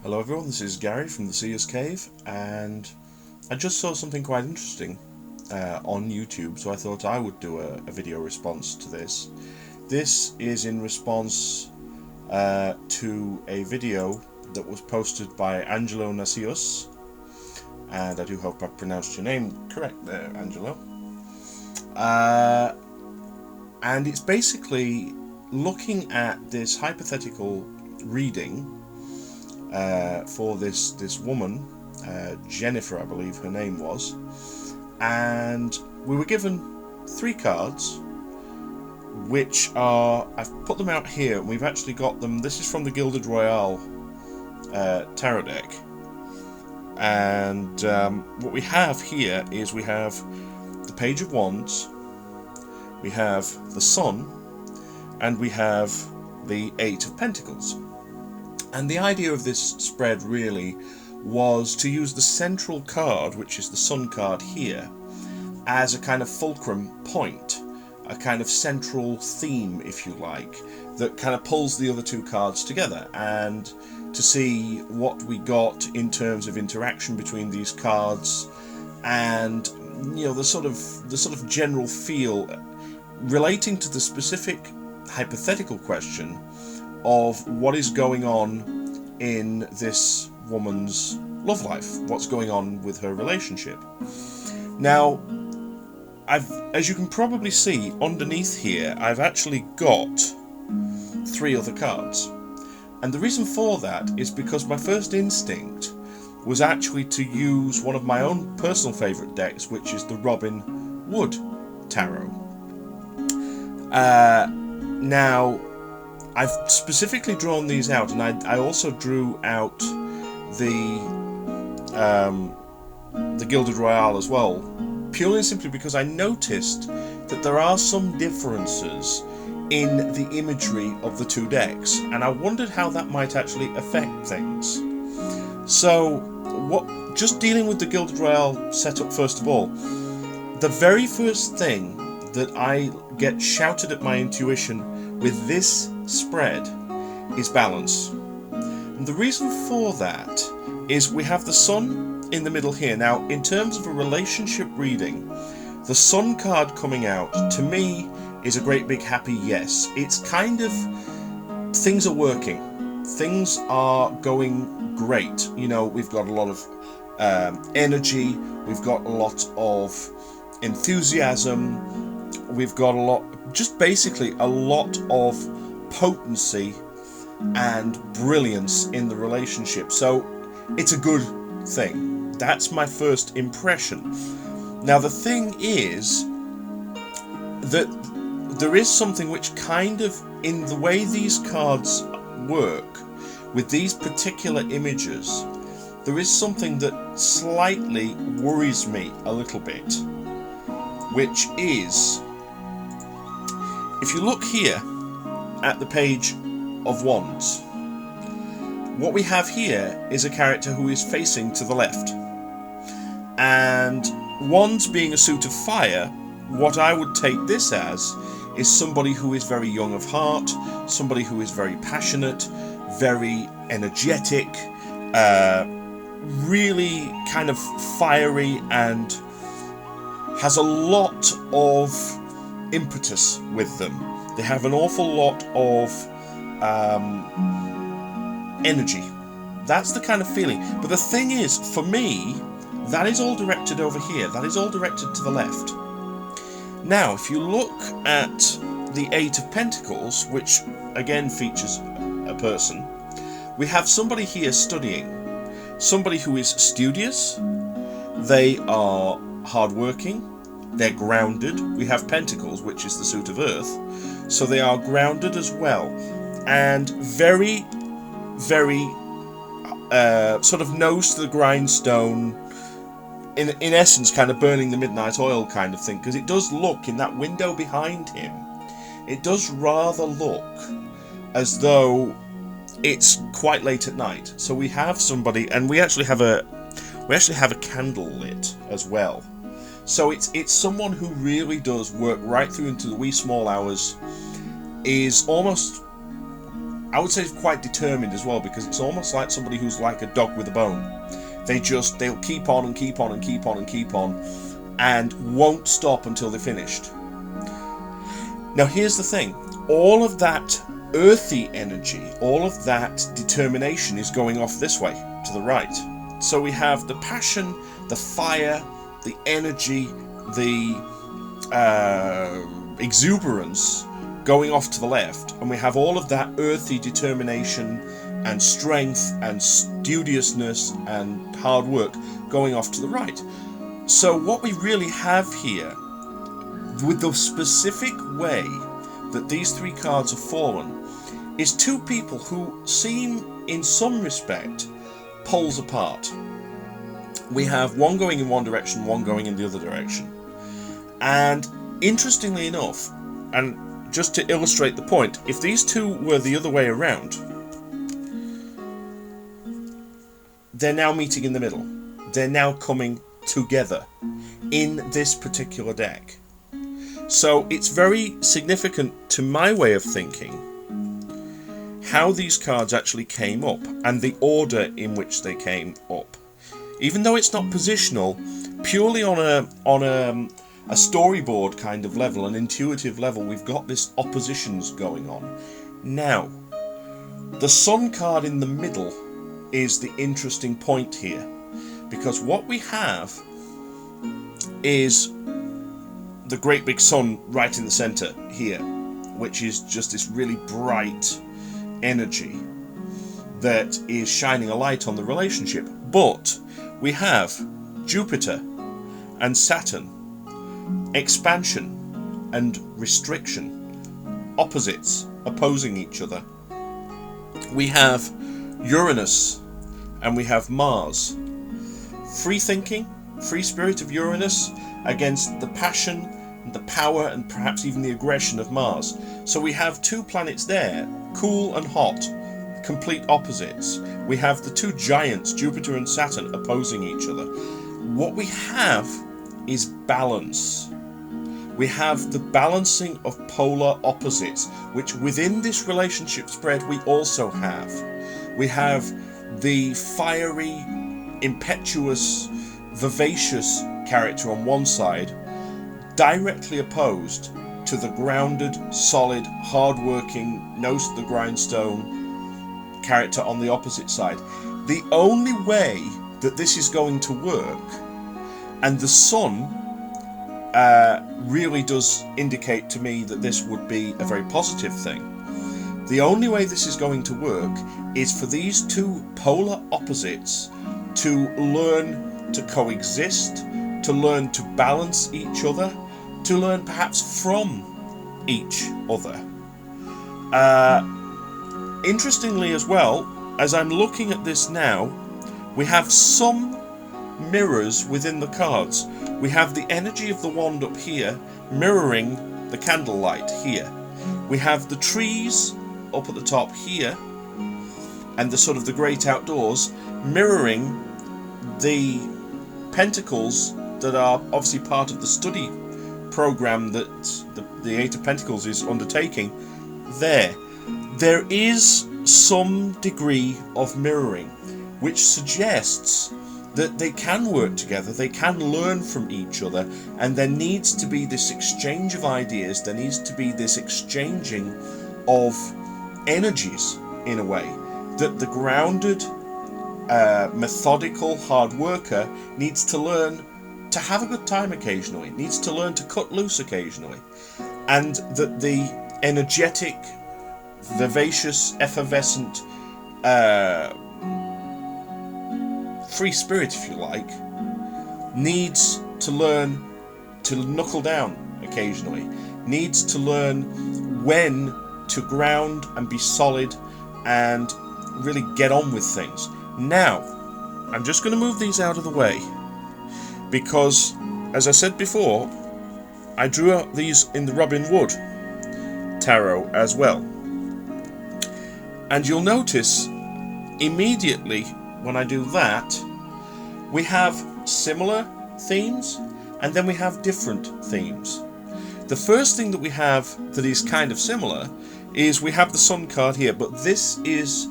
Hello everyone, this is Gary from the Seer's Cave, and I just saw something quite interesting on YouTube, so I thought I would do a video response to this. This is in response to a video that was posted by AngeloNasios, and I do hope I pronounced your name correct there, Angelo. And it's basically looking at this hypothetical reading for this woman, Jennifer, I believe her name was, and we were given 3 cards, which are, I've put them out here, and we've actually got them. This is from the Gilded Royale tarot deck, and what we have here is we have the Page of Wands, we have the Sun, and we have the 8 of Pentacles. And the idea of this spread really was to use the central card, which is the Sun card here, as a kind of fulcrum point, a kind of central theme, if you like, that kind of pulls the other 2 cards together, and to see what we got in terms of interaction between these cards, and the sort of general feel relating to the specific hypothetical question of what is going on in this woman's love life, what's going on with her relationship. Now, as you can probably see underneath here, I've actually got 3 other cards. And the reason for that is because my first instinct was actually to use one of my own personal favourite decks, which is the Robin Wood Tarot. Now, I've specifically drawn these out, and I also drew out the Gilded Royale as well, purely and simply because I noticed that there are some differences in the imagery of the 2 decks, and I wondered how that might actually affect things. So, just dealing with the Gilded Royale setup first of all, the very first thing that I get shouted at my intuition with this spread is balance. And the reason for that is we have the Sun in the middle here. Now, in terms of a relationship reading, the Sun card coming out, to me, is a great big happy yes. It's kind of, things are working. Things are going great. We've got a lot of energy, we've got a lot of enthusiasm, we've got basically a lot of potency and brilliance in the relationship. So it's a good thing. That's my first impression. Now, the thing is that there is something which kind of, in the way these cards work, with these particular images, there is something that slightly worries me a little bit, which is, if you look here at the Page of Wands, what we have here is a character who is facing to the left. And Wands being a suit of fire, what I would take this as is somebody who is very young of heart, somebody who is very passionate, very energetic, really kind of fiery, and has a lot of impetus with them. They have an awful lot of energy. That's the kind of feeling. But the thing is, for me, that is all directed over here. That is all directed to the left. Now, if you look at the 8 of Pentacles, which again features a person, we have somebody here studying. Somebody who is studious. They are hardworking. They're grounded. We have Pentacles, which is the suit of Earth, so they are grounded as well, and very, very sort of nose to the grindstone, in essence kind of burning the midnight oil kind of thing, because it does look, in that window behind him, it does rather look as though it's quite late at night. So we have somebody, and we actually have a candle lit as well. So it's someone who really does work right through into the wee small hours, is almost I would say quite determined as well, because it's almost like somebody who's like a dog with a bone. They'll keep on and keep on and keep on and keep on, and won't stop until they're finished. Now here's the thing, all of that earthy energy, all of that determination is going off this way, to the right. So we have the passion, the fire, the energy, the exuberance going off to the left, and we have all of that earthy determination and strength and studiousness and hard work going off to the right. So what we really have here, with the specific way that these three cards have fallen, is two people who seem in some respect poles apart. We have one going in one direction, one going in the other direction. And interestingly enough, and just to illustrate the point, if these two were the other way around, they're now meeting in the middle. They're now coming together in this particular deck. So it's very significant to my way of thinking how these cards actually came up and the order in which they came up. Even though it's not positional, purely on a storyboard kind of level, an intuitive level, we've got this oppositions going on. Now, the Sun card in the middle is the interesting point here, because what we have is the great big sun right in the center here, which is just this really bright energy that is shining a light on the relationship. But we have Jupiter and Saturn, expansion and restriction, opposites opposing each other. We have Uranus and we have Mars. Free thinking, free spirit of Uranus against the passion and the power and perhaps even the aggression of Mars. So we have two planets there, cool and hot, complete opposites. We have the two giants, Jupiter and Saturn, opposing each other. What we have is balance. We have the balancing of polar opposites, which within this relationship spread we also have. We have the fiery, impetuous, vivacious character on one side, directly opposed to the grounded, solid, hard-working, nose to the grindstone character on the opposite side. The only way that this is going to work, and the Sun really does indicate to me that this would be a very positive thing. The only way this is going to work is for these two polar opposites to learn to coexist, to learn to balance each other, to learn perhaps from each other. Interestingly as well, as I'm looking at this now, we have some mirrors within the cards. We have the energy of the wand up here mirroring the candlelight here. We have the trees up at the top here, and the sort of the great outdoors mirroring the pentacles that are obviously part of the study program that the Eight of Pentacles is undertaking there. There is some degree of mirroring, which suggests that they can work together, they can learn from each other, and there needs to be this exchange of ideas, there needs to be this exchanging of energies in a way, that the grounded, methodical hard worker needs to learn to have a good time occasionally, needs to learn to cut loose occasionally, and that the energetic, vivacious, effervescent, free spirit, if you like, needs to learn to knuckle down occasionally, needs to learn when to ground and be solid and really get on with things. Now, I'm just going to move these out of the way because, as I said before, I drew out these in the Robin Wood Tarot as well. And you'll notice immediately when I do that, we have similar themes and then we have different themes. The first thing that we have that is kind of similar is we have the Sun card here, but this is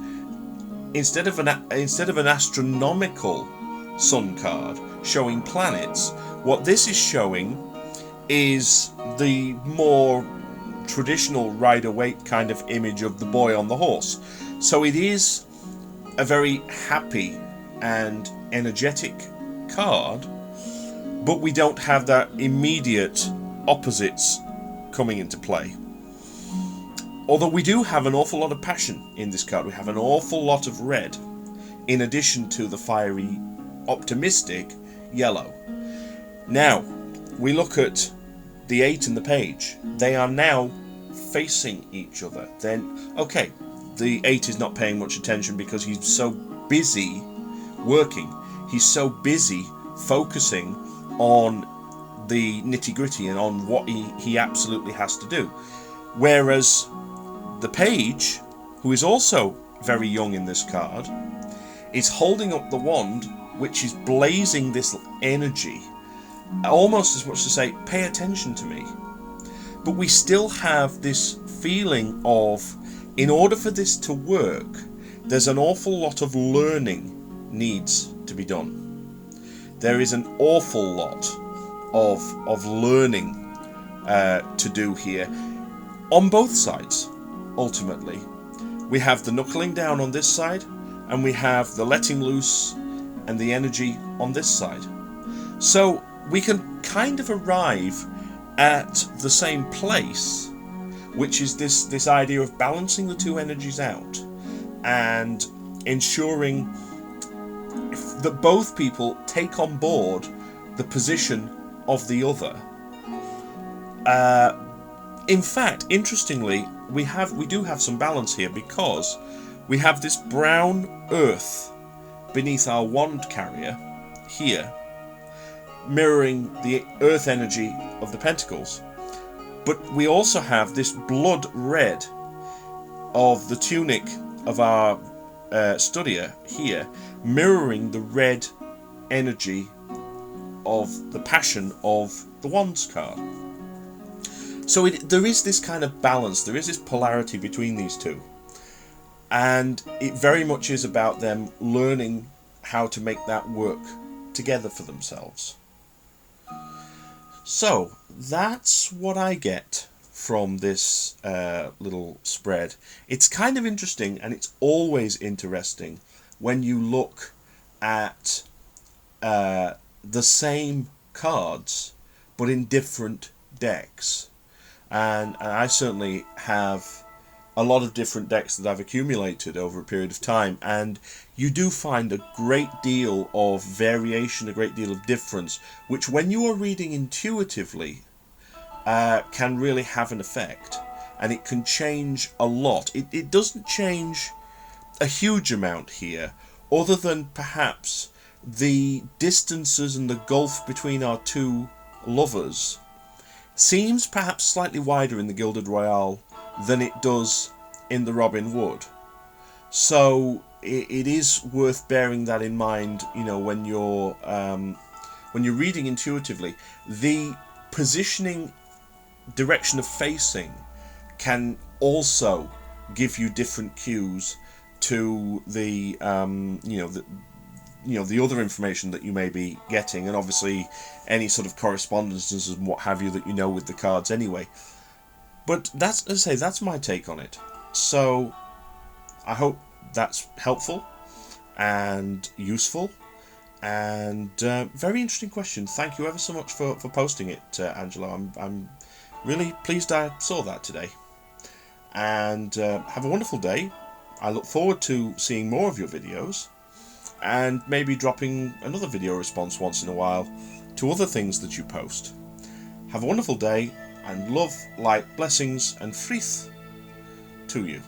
instead of an astronomical Sun card showing planets, what this is showing is the more traditional Rider-Waite kind of image of the boy on the horse. So it is a very happy and energetic card, but we don't have that immediate opposites coming into play. Although we do have an awful lot of passion in this card. We have an awful lot of red, in addition to the fiery, optimistic yellow. Now, we look at the 8 and the page. They are now facing each other. Then, okay, the 8 is not paying much attention because he's so busy working. He's so busy focusing on the nitty-gritty and on what he absolutely has to do. Whereas the page, who is also very young in this card, is holding up the wand, which is blazing this energy, almost as much to say, pay attention to me. But we still have this feeling of, in order for this to work, there's an awful lot of learning needs to be done. There is an awful lot of learning to do here on both sides. Ultimately, we have the knuckling down on this side, and we have the letting loose and the energy on this side. So we can kind of arrive at the same place, which is this idea of balancing the two energies out and ensuring that both people take on board the position of the other. In fact, interestingly, we do have some balance here, because we have this brown earth beneath our wand carrier here, mirroring the earth energy of the pentacles, but we also have this blood red of the tunic of our studier here, mirroring the red energy of the passion of the wands card. So there is this kind of balance, there is this polarity between these two, and it very much is about them learning how to make that work together for themselves. So that's what I get from this little spread. It's kind of interesting, and it's always interesting when you look at the same cards but in different decks. And I certainly have a lot of different decks that I've accumulated over a period of time, and you do find a great deal of variation, a great deal of difference, which when you are reading intuitively can really have an effect, and it can change a lot. It doesn't change a huge amount here, other than perhaps the distances and the gulf between our two lovers seems perhaps slightly wider in the Gilded Royale than it does in the Robin Wood. So it is worth bearing that in mind, you know, when you're reading intuitively. The positioning, direction of facing can also give you different cues to the the other information that you may be getting, and obviously any sort of correspondences and what have you that you know with the cards anyway. But that's, as I say, that's my take on it. So I hope that's helpful and useful, and very interesting question. Thank you ever so much for posting it, Angelo. I'm really pleased I saw that today. And have a wonderful day. I look forward to seeing more of your videos, and maybe dropping another video response once in a while to other things that you post. Have a wonderful day, and love, light, blessings, and frith to you.